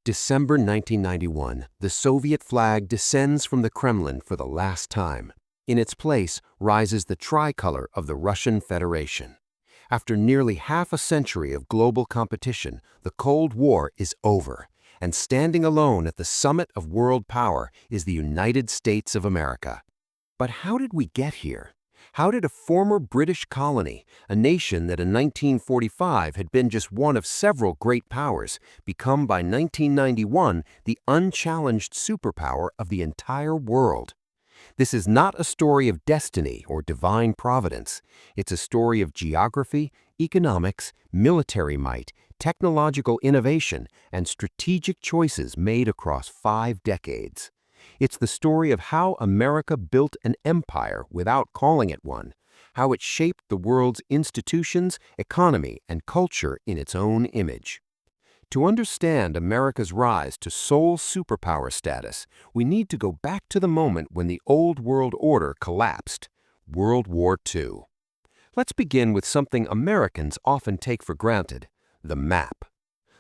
December 1991, the Soviet flag descends from the Kremlin for the last time. In its place rises the tricolor of the Russian Federation. After nearly half a century of global competition, the Cold War is over, and standing alone at the summit of world power is the United States of America. But how did we get here? How did a former British colony, a nation that in 1945 had been just one of several great powers, become by 1991 the unchallenged superpower of the entire world? This is not a story of destiny or divine providence. It's a story of geography, economics, military might, technological innovation, and strategic choices made across 5 decades. It's the story of how America built an empire without calling it one, how it shaped the world's institutions, economy, and culture in its own image. To understand America's rise to sole superpower status, we need to go back to the moment when the old world order collapsed, World War II. Let's begin with something Americans often take for granted, the map.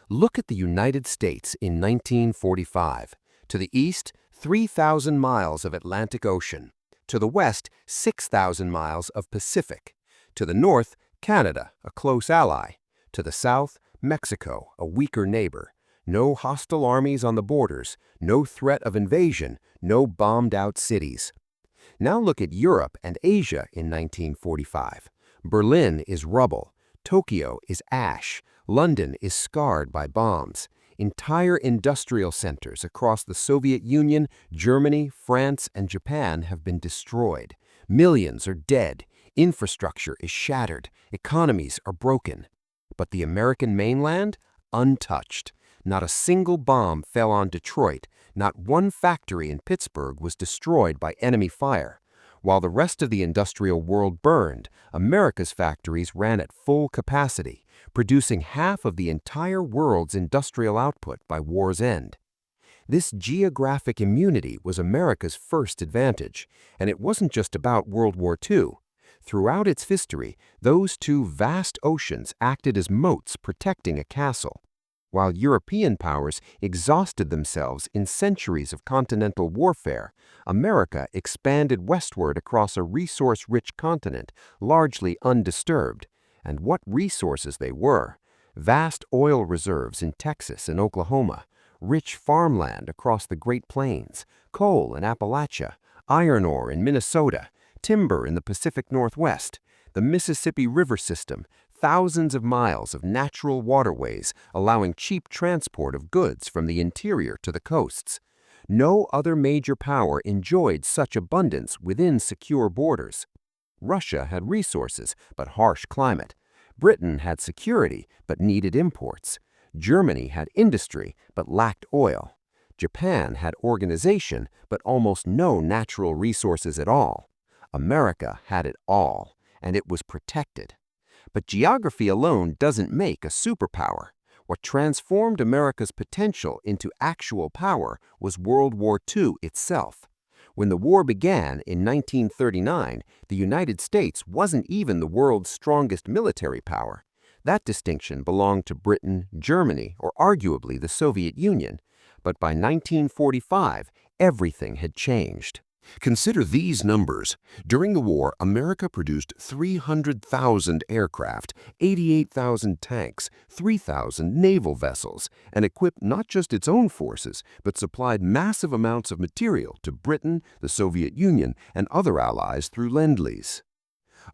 Look at the United States in 1945. To the east, 3,000 miles of Atlantic Ocean. To the west, 6,000 miles of Pacific. To the north, Canada, a close ally. To the south, Mexico, a weaker neighbor. No hostile armies on the borders, no threat of invasion, no bombed-out cities. Now look at Europe and Asia in 1945. Berlin is rubble. Tokyo is ash. London is scarred by bombs. Entire industrial centers across the Soviet Union, Germany, France, and Japan have been destroyed. Millions are dead. Infrastructure is shattered. Economies are broken. But the American mainland? Untouched. Not a single bomb fell on Detroit. Not one factory in Pittsburgh was destroyed by enemy fire. While the rest of the industrial world burned, America's factories ran at full capacity, producing half of the entire world's industrial output by war's end. This geographic immunity was America's first advantage, and it wasn't just about World War II. Throughout its history, those two vast oceans acted as moats protecting a castle. While European powers exhausted themselves in centuries of continental warfare, America expanded westward across a resource-rich continent, largely undisturbed. And what resources they were! Vast oil reserves in Texas and Oklahoma, rich farmland across the Great Plains, coal in Appalachia, iron ore in Minnesota, timber in the Pacific Northwest, the Mississippi River system, thousands of miles of natural waterways allowing cheap transport of goods from the interior to the coasts. No other major power enjoyed such abundance within secure borders. Russia had resources, but harsh climate. Britain had security, but needed imports. Germany had industry, but lacked oil. Japan had organization, but almost no natural resources at all. America had it all, and it was protected. But geography alone doesn't make a superpower. What transformed America's potential into actual power was World War II itself. When the war began in 1939, the United States wasn't even the world's strongest military power. That distinction belonged to Britain, Germany, or arguably the Soviet Union. But by 1945, everything had changed. Consider these numbers. During the war, America produced 300,000 aircraft, 88,000 tanks, 3,000 naval vessels, and equipped not just its own forces, but supplied massive amounts of material to Britain, the Soviet Union, and other allies through Lend-Lease.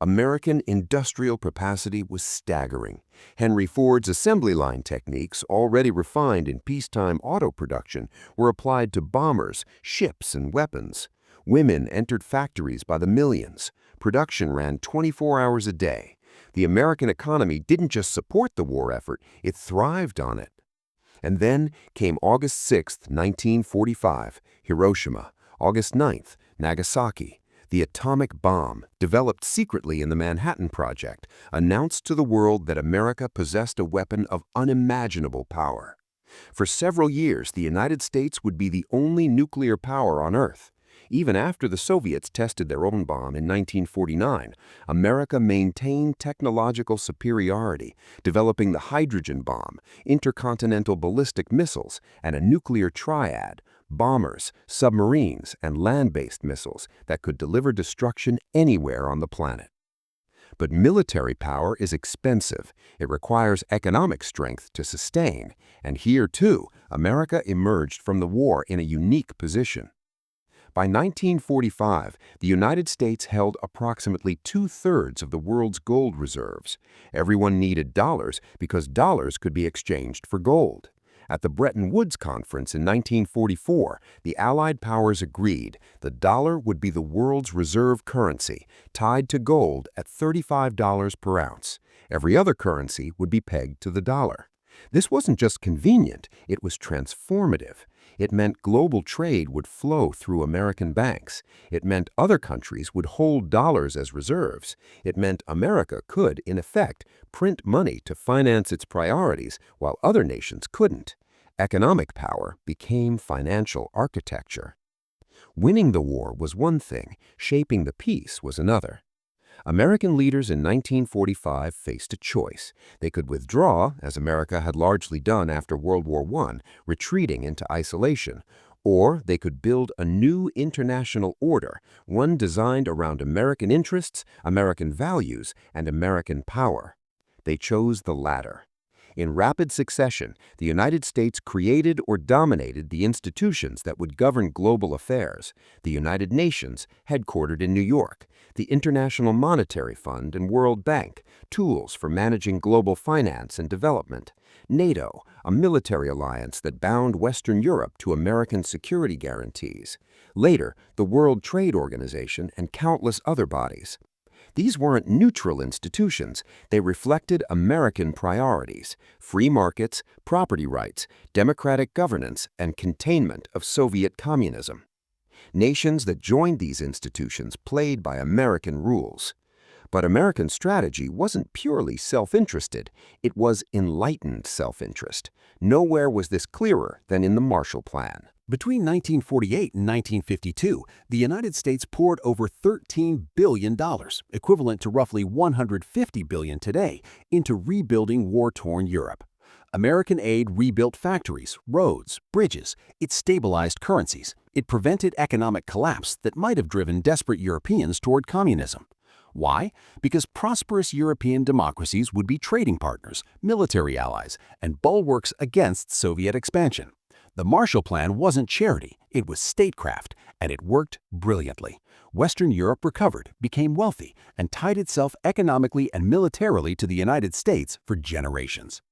American industrial capacity was staggering. Henry Ford's assembly line techniques, already refined in peacetime auto production, were applied to bombers, ships, and weapons. Women entered factories by the millions. Production ran 24 hours a day. The American economy didn't just support the war effort, it thrived on it. And then came August 6, 1945, Hiroshima, August 9th, Nagasaki. The atomic bomb, developed secretly in the Manhattan Project, announced to the world that America possessed a weapon of unimaginable power. For several years, the United States would be the only nuclear power on Earth. Even after the Soviets tested their own bomb in 1949, America maintained technological superiority, developing the hydrogen bomb, intercontinental ballistic missiles, and a nuclear triad, bombers, submarines, and land-based missiles that could deliver destruction anywhere on the planet. But military power is expensive. It requires economic strength to sustain. And here, too, America emerged from the war in a unique position. By 1945, the United States held approximately two-thirds of the world's gold reserves. Everyone needed dollars because dollars could be exchanged for gold. At the Bretton Woods Conference in 1944, the Allied powers agreed the dollar would be the world's reserve currency, tied to gold at $35 per ounce. Every other currency would be pegged to the dollar. This wasn't just convenient, it was transformative. It meant global trade would flow through American banks. It meant other countries would hold dollars as reserves. It meant America could, in effect, print money to finance its priorities while other nations couldn't. Economic power became financial architecture. Winning the war was one thing, shaping the peace was another. American leaders in 1945 faced a choice. They could withdraw, as America had largely done after World War I, retreating into isolation, or they could build a new international order, one designed around American interests, American values, and American power. They chose the latter. In rapid succession, the United States created or dominated the institutions that would govern global affairs: the United Nations, headquartered in New York, the International Monetary Fund and World Bank, tools for managing global finance and development, NATO, a military alliance that bound Western Europe to American security guarantees, later the World Trade Organization and countless other bodies. These weren't neutral institutions. They reflected American priorities: free markets, property rights, democratic governance, and containment of Soviet communism. Nations that joined these institutions played by American rules. But American strategy wasn't purely self-interested. It was enlightened self-interest. Nowhere was this clearer than in the Marshall Plan. Between 1948 and 1952, the United States poured over $13 billion, equivalent to roughly $150 billion today, into rebuilding war-torn Europe. American aid rebuilt factories, roads, bridges. It stabilized currencies. It prevented economic collapse that might have driven desperate Europeans toward communism. Why? Because prosperous European democracies would be trading partners, military allies, and bulwarks against Soviet expansion. The Marshall Plan wasn't charity, it was statecraft, and it worked brilliantly. Western Europe recovered, became wealthy, and tied itself economically and militarily to the United States for generations.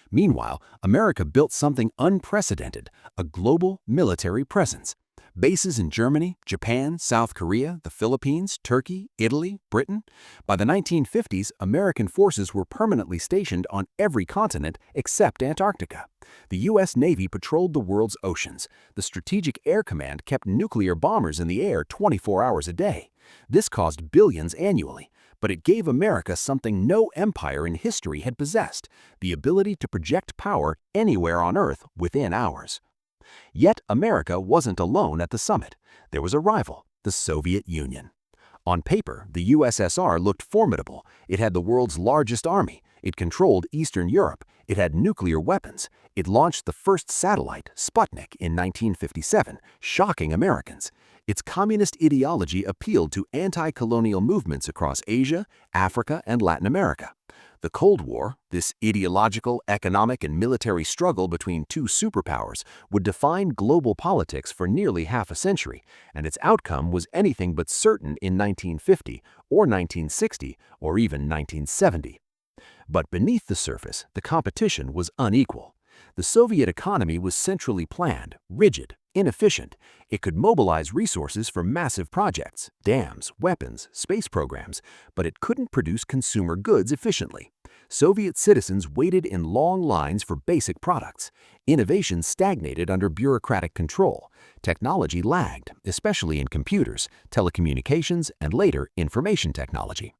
Meanwhile, America built something unprecedented: a global military presence. Bases in Germany, Japan, South Korea, the Philippines, Turkey, Italy, Britain. By the 1950s, American forces were permanently stationed on every continent except Antarctica. The U.S. Navy patrolled the world's oceans. The Strategic Air Command kept nuclear bombers in the air 24 hours a day. This cost billions annually, but it gave America something no empire in history had possessed: the ability to project power anywhere on Earth within hours. Yet America wasn't alone at the summit. There was a rival: the Soviet Union. On paper, the USSR looked formidable. It had the world's largest army. It controlled Eastern Europe. It had nuclear weapons. It launched the first satellite, Sputnik, in 1957, shocking Americans. Its communist ideology appealed to anti-colonial movements across Asia, Africa, and Latin America. The Cold War, this ideological, economic, and military struggle between two superpowers, would define global politics for nearly half a century, and its outcome was anything but certain in 1950, or 1960, or even 1970. But beneath the surface, the competition was unequal. The Soviet economy was centrally planned, rigid, inefficient. It could mobilize resources for massive projects, dams, weapons, space programs, but it couldn't produce consumer goods efficiently. Soviet citizens waited in long lines for basic products. Innovation stagnated under bureaucratic control. Technology lagged, especially in computers, telecommunications, and later information technology.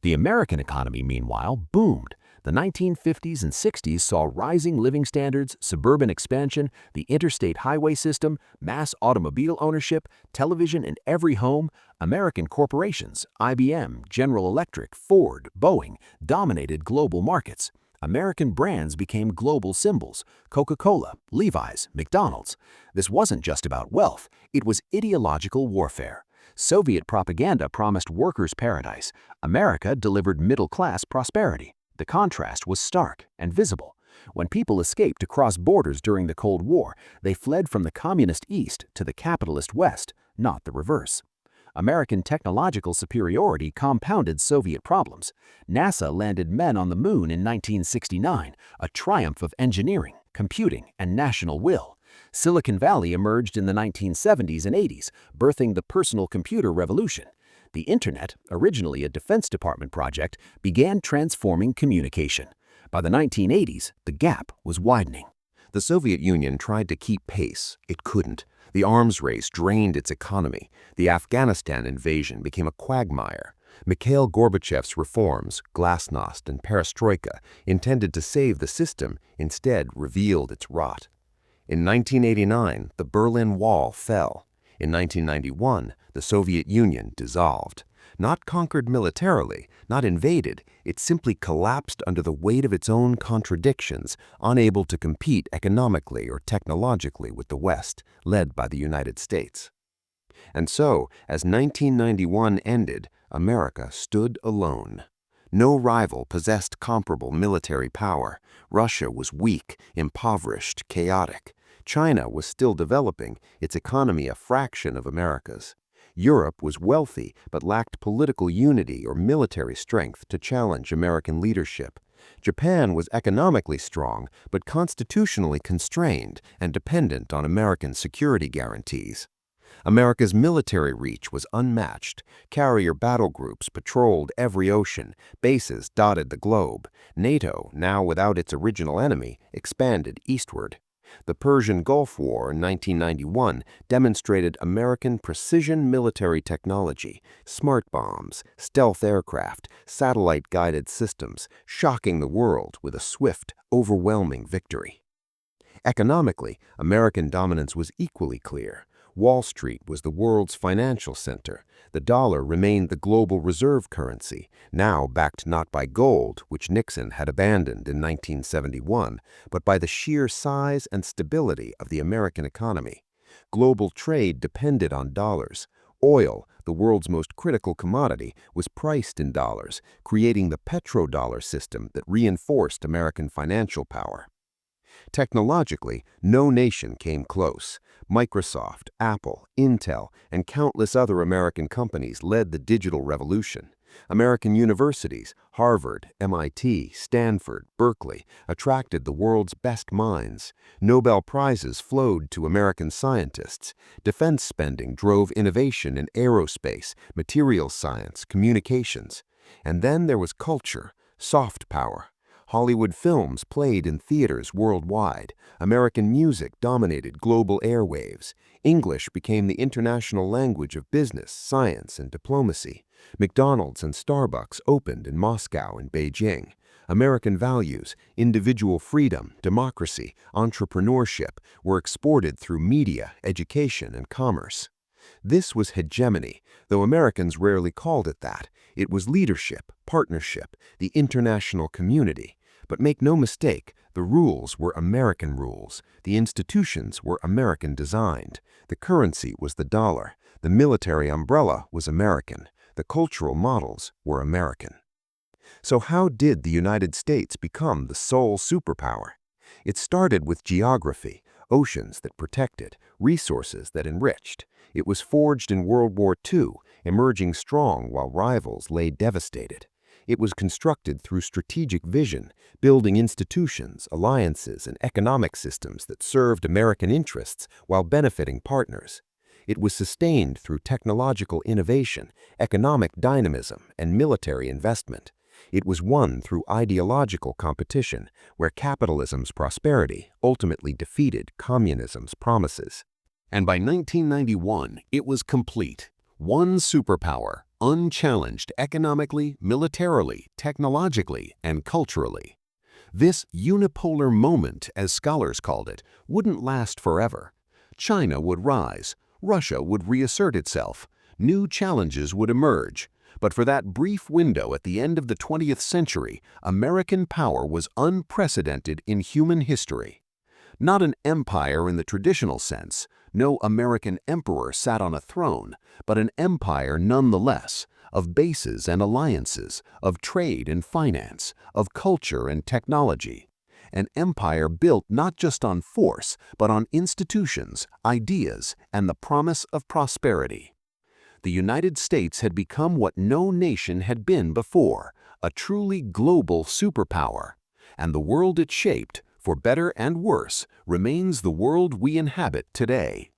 The American economy, meanwhile, boomed. The 1950s and 60s saw rising living standards, suburban expansion, the interstate highway system, mass automobile ownership, television in every home. American corporations, IBM, General Electric, Ford, Boeing, dominated global markets. American brands became global symbols: Coca-Cola, Levi's, McDonald's. This wasn't just about wealth, it was ideological warfare. Soviet propaganda promised workers' paradise. America delivered middle-class prosperity. The contrast was stark and visible. When people escaped to cross borders during the Cold War, they fled from the communist East to the capitalist West, not the reverse. American technological superiority compounded Soviet problems. NASA landed men on the moon in 1969, a triumph of engineering, computing, and national will. Silicon Valley emerged in the 1970s and 80s, birthing the personal computer revolution. The Internet, originally a Defense Department project, began transforming communication. By the 1980s, the gap was widening. The Soviet Union tried to keep pace. It couldn't. The arms race drained its economy. The Afghanistan invasion became a quagmire. Mikhail Gorbachev's reforms, glasnost and perestroika, intended to save the system, instead revealed its rot. In 1989, the Berlin Wall fell. In 1991, the Soviet Union dissolved. Not conquered militarily, not invaded, it simply collapsed under the weight of its own contradictions, unable to compete economically or technologically with the West, led by the United States. And so, as 1991 ended, America stood alone. No rival possessed comparable military power. Russia was weak, impoverished, chaotic. China was still developing, its economy a fraction of America's. Europe was wealthy but lacked political unity or military strength to challenge American leadership. Japan was economically strong but constitutionally constrained and dependent on American security guarantees. America's military reach was unmatched. Carrier battle groups patrolled every ocean, bases dotted the globe. NATO, now without its original enemy, expanded eastward. The Persian Gulf War in 1991 demonstrated American precision military technology, smart bombs, stealth aircraft, satellite-guided systems, shocking the world with a swift, overwhelming victory. Economically, American dominance was equally clear. Wall Street was the world's financial center. The dollar remained the global reserve currency, now backed not by gold, which Nixon had abandoned in 1971, but by the sheer size and stability of the American economy. Global trade depended on dollars. Oil, the world's most critical commodity, was priced in dollars, creating the petrodollar system that reinforced American financial power. Technologically, no nation came close. Microsoft, Apple, Intel, and countless other American companies led the digital revolution. American universities, Harvard, MIT, Stanford, Berkeley, attracted the world's best minds. Nobel Prizes flowed to American scientists. Defense spending drove innovation in aerospace, materials science, communications. And then there was culture, soft power. Hollywood films played in theaters worldwide. American music dominated global airwaves. English became the international language of business, science, and diplomacy. McDonald's and Starbucks opened in Moscow and Beijing. American values, individual freedom, democracy, entrepreneurship, were exported through media, education, and commerce. This was hegemony, though Americans rarely called it that. It was leadership, partnership, the international community. But make no mistake, the rules were American rules. The institutions were American designed. The currency was the dollar. The military umbrella was American. The cultural models were American. So how did the United States become the sole superpower? It started with geography, oceans that protected, resources that enriched. It was forged in World War II, emerging strong while rivals lay devastated. It was constructed through strategic vision, building institutions, alliances, and economic systems that served American interests while benefiting partners. It was sustained through technological innovation, economic dynamism, and military investment. It was won through ideological competition, where capitalism's prosperity ultimately defeated communism's promises. And by 1991, it was complete. One superpower, unchallenged economically, militarily, technologically, and culturally. This unipolar moment, as scholars called it, wouldn't last forever. China would rise, Russia would reassert itself, new challenges would emerge. But for that brief window at the end of the 20th century, American power was unprecedented in human history. Not an empire in the traditional sense, no American emperor sat on a throne, but an empire nonetheless, of bases and alliances, of trade and finance, of culture and technology. An empire built not just on force, but on institutions, ideas, and the promise of prosperity. The United States had become what no nation had been before, a truly global superpower. And the world it shaped, for better and worse, remains the world we inhabit today.